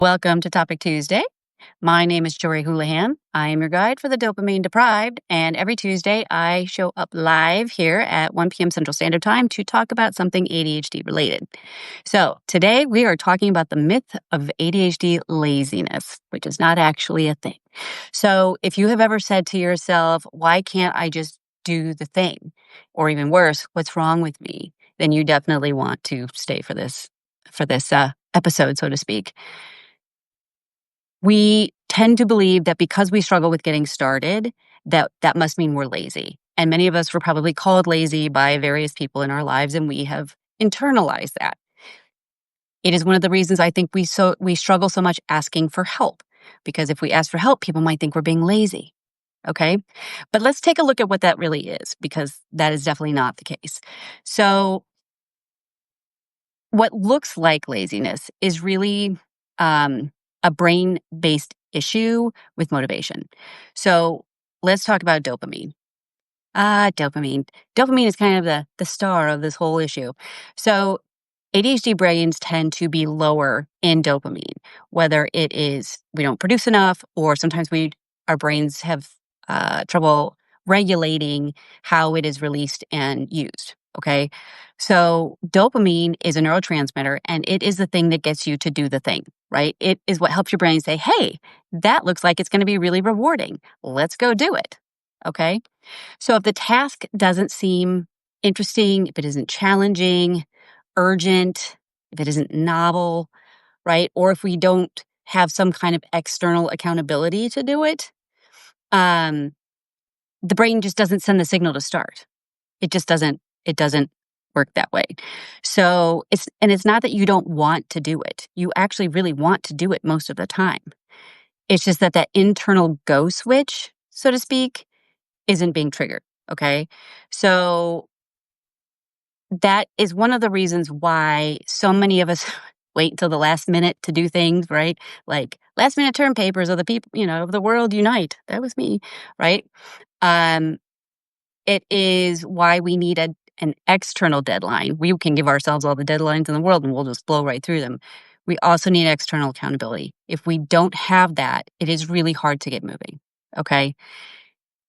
Welcome to Topic Tuesday. My name is Jorie Houlihan. I am your guide for the dopamine deprived, and every Tuesday I show up live here at 1 p.m. Central Standard Time to talk about something ADHD related. So today we are talking about the myth of ADHD laziness, which is not actually a thing. So if you have ever said to yourself, why can't I just do the thing? Or even worse, what's wrong with me? Then you definitely want to stay for this episode, so to speak. We tend to believe that because we struggle with getting started, that must mean we're lazy. And many of us were probably called lazy by various people in our lives, and we have internalized that. It is one of the reasons I think we struggle so much asking for help, because if we ask for help, people might think we're being lazy. Okay? But let's take a look at what that really is, because that is definitely not the case. So what looks like laziness is really a brain-based issue with motivation. So let's talk about dopamine. Dopamine. Dopamine is kind of the star of this whole issue. So ADHD brains tend to be lower in dopamine, whether it is we don't produce enough, or sometimes our brains have trouble regulating how it is released and used. Okay, so dopamine is a neurotransmitter, and it is the thing that gets you to do the thing. Right? It is what helps your brain say, "Hey, that looks like it's going to be really rewarding. Let's go do it." Okay, so if the task doesn't seem interesting, if it isn't challenging, urgent, if it isn't novel, right? Or if we don't have some kind of external accountability to do it, um, the brain just doesn't send the signal to start. It doesn't work that way. So it's not that you don't want to do it. You actually really want to do it most of the time. It's just that internal go switch, so to speak, isn't being triggered. Okay. So that is one of the reasons why so many of us wait until the last minute to do things, right? Like last minute term papers of the people, of the world unite. That was me, right? Um, it is why we need an external deadline. We can give ourselves all the deadlines in the world and we'll just blow right through them. We also need external accountability. If we don't have that, it is really hard to get moving. Okay.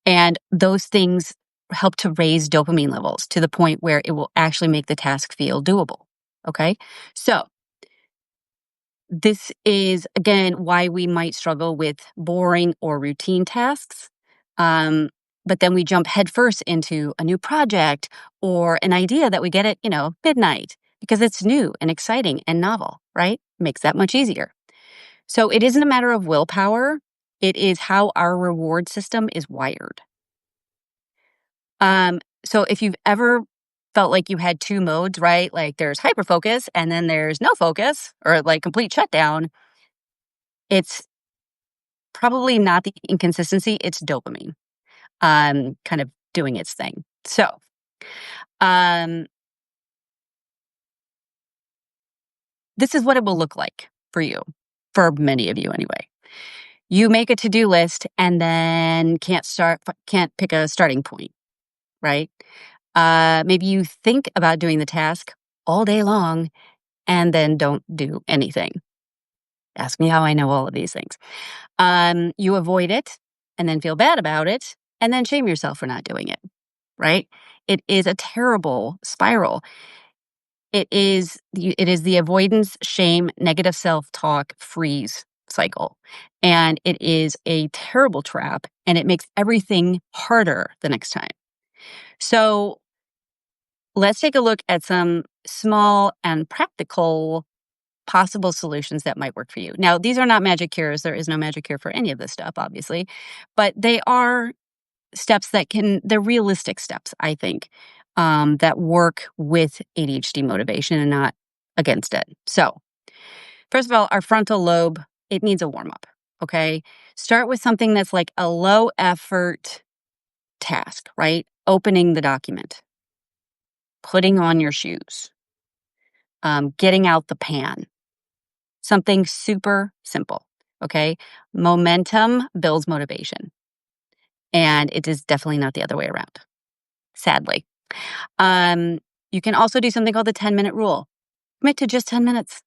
And those things help to raise dopamine levels to the point where it will actually make the task feel doable. Okay. So this is, again, why we might struggle with boring or routine tasks. But then we jump headfirst into a new project or an idea that we get at, midnight because it's new and exciting and novel, right? Makes that much easier. So it isn't a matter of willpower. It is how our reward system is wired. So if you've ever felt like you had two modes, right? Like there's hyper focus and then there's no focus or like complete shutdown. It's probably not the inconsistency, it's dopamine, kind of doing its thing. So, um, this is what it will look like for you, for many of you anyway. You make a to-do list and then can't pick a starting point, right? Maybe you think about doing the task all day long and then don't do anything. Ask me how I know all of these things. You avoid it and then feel bad about it and then shame yourself for not doing it, right? It is a terrible spiral. It is the avoidance, shame, negative self-talk freeze cycle. And it is a terrible trap and it makes everything harder the next time. So let's take a look at some small and practical possible solutions that might work for you. Now, these are not magic cures. There is no magic cure for any of this stuff, obviously, but they are they're realistic steps, I think, that work with ADHD motivation and not against it. So, first of all, our frontal lobe, it needs a warm up. Okay. Start with something that's like a low effort task, right? Opening the document, putting on your shoes, getting out the pan. Something super simple, okay? Momentum builds motivation, and it is definitely not the other way around, sadly. You can also do something called the 10-minute rule. Commit to just 10 minutes.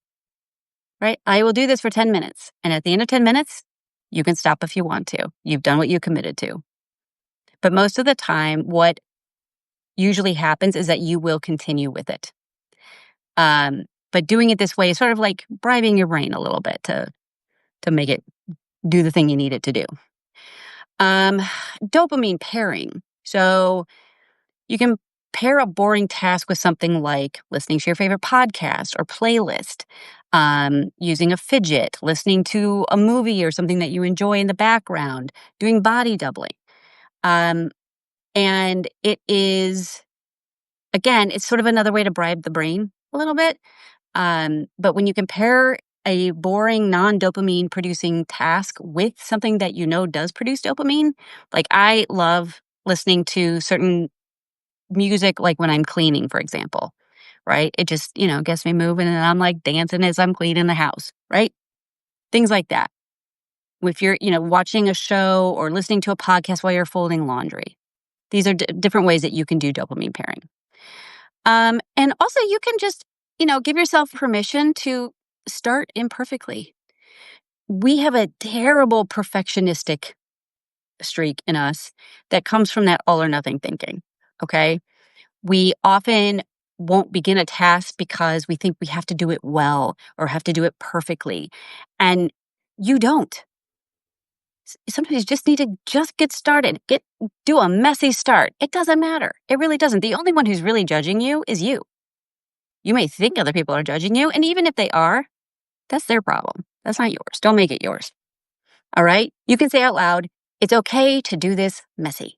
right? I will do this for 10 minutes. And at the end of 10 minutes, you can stop if you want to. You've done what you committed to. But most of the time, what usually happens is that you will continue with it. But doing it this way is sort of like bribing your brain a little bit to make it do the thing you need it to do. Dopamine pairing. So you can pair a boring task with something like listening to your favorite podcast or playlist, using a fidget, listening to a movie or something that you enjoy in the background, doing body doubling. And it is, again, it's sort of another way to bribe the brain a little bit. But when you compare a boring, non-dopamine producing task with something that you know does produce dopamine, like I love listening to certain music, like when I'm cleaning, for example, right? It just, gets me moving and I'm like dancing as I'm cleaning the house, right? Things like that. If you're, watching a show or listening to a podcast while you're folding laundry, these are different ways that you can do dopamine pairing. And also you can just, give yourself permission to start imperfectly. We have a terrible perfectionistic streak in us that comes from that all or nothing thinking. Okay. We often won't begin a task because we think we have to do it well or have to do it perfectly. And you don't. Sometimes you just need to just get started. Do a messy start. It doesn't matter. It really doesn't. The only one who's really judging you is you. You may think other people are judging you, and even if they are, that's their problem. That's not yours. Don't make it yours. All right? You can say out loud, it's okay to do this messy.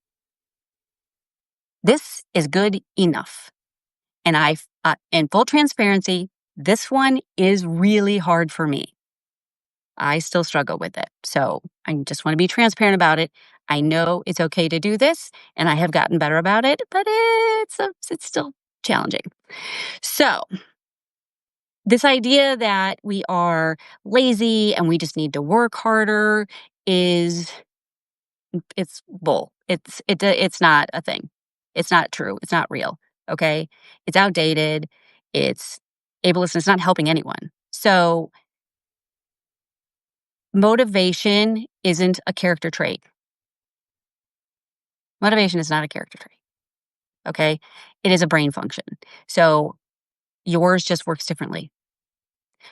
This is good enough. And in full transparency, this one is really hard for me. I still struggle with it. So I just want to be transparent about it. I know it's okay to do this, and I have gotten better about it, but it's still challenging. So this idea that we are lazy and we just need to work harder it's bull. It's not a thing. It's not true. It's not real. Okay. It's outdated. It's ableist. It's not helping anyone. So motivation isn't a character trait. Motivation is not a character trait. Okay. It is a brain function. So yours just works differently.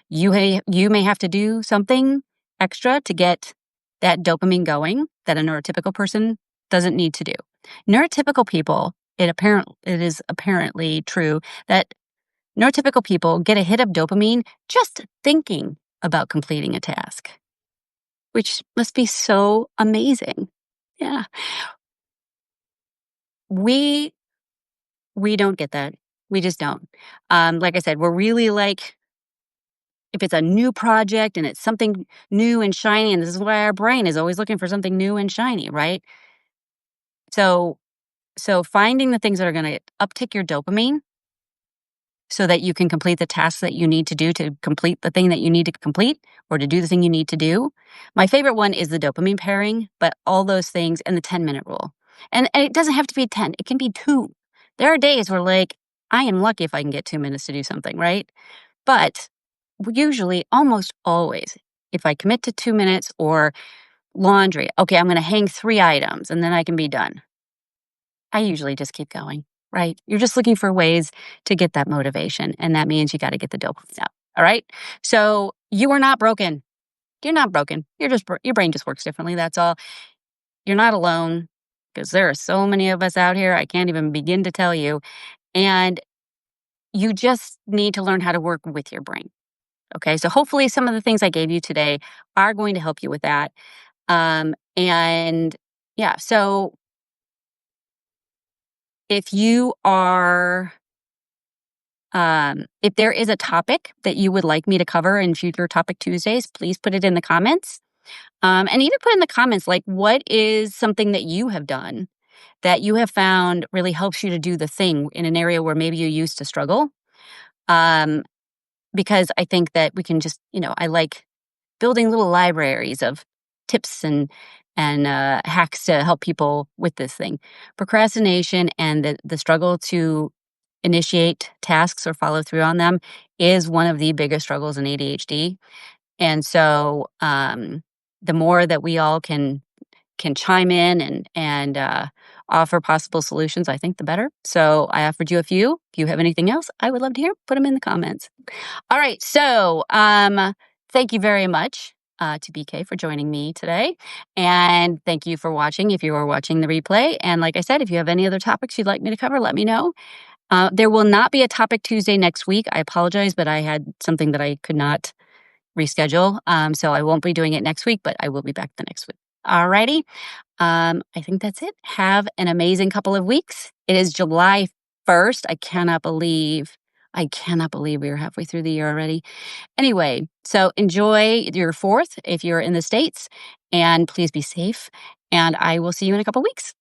You may have to do something extra to get that dopamine going that a neurotypical person doesn't need to do. Neurotypical people, it is apparently true that neurotypical people get a hit of dopamine just thinking about completing a task, which must be so amazing. Yeah. We don't get that. We just don't. Like I said, we're really like, if it's a new project and it's something new and shiny, and this is why our brain is always looking for something new and shiny, right? So finding the things that are going to uptick your dopamine so that you can complete the tasks that you need to do to complete the thing that you need to complete or to do the thing you need to do. My favorite one is the dopamine pairing, but all those things and the 10-minute rule. And it doesn't have to be 10. It can be 2. There are days where like, I am lucky if I can get 2 minutes to do something, right? But usually, almost always, if I commit to 2 minutes or laundry, okay, I'm going to hang 3 items and then I can be done. I usually just keep going, right? You're just looking for ways to get that motivation. And that means you got to get the dopamine out. All right. So you are not broken. You're not broken. Your brain just works differently. That's all. You're not alone because there are so many of us out here. I can't even begin to tell you. And you just need to learn how to work with your brain. Okay. So hopefully some of the things I gave you today are going to help you with that. And yeah, so if you are, if there is a topic that you would like me to cover in future Topic Tuesdays, please put it in the comments. And even put in the comments, like, what is something that you have done that you have found really helps you to do the thing in an area where maybe you used to struggle? Because I think that we can just, I like building little libraries of tips and hacks to help people with this thing. Procrastination and the struggle to initiate tasks or follow through on them is one of the biggest struggles in ADHD. And so, the more that we all can chime in and offer possible solutions, I think the better. So I offered you a few. If you have anything else, I would love to hear. Put them in the comments. All right. So thank you very much to BK for joining me today. And thank you for watching if you are watching the replay. And like I said, if you have any other topics you'd like me to cover, let me know. There will not be a Topic Tuesday next week. I apologize, but I had something that I could not reschedule. So I won't be doing it next week, but I will be back the next week. All righty. I think that's it. Have an amazing couple of weeks. It is July 1st. I cannot believe we are halfway through the year already. Anyway, so enjoy your 4th if you're in the States, and please be safe. And I will see you in a couple weeks.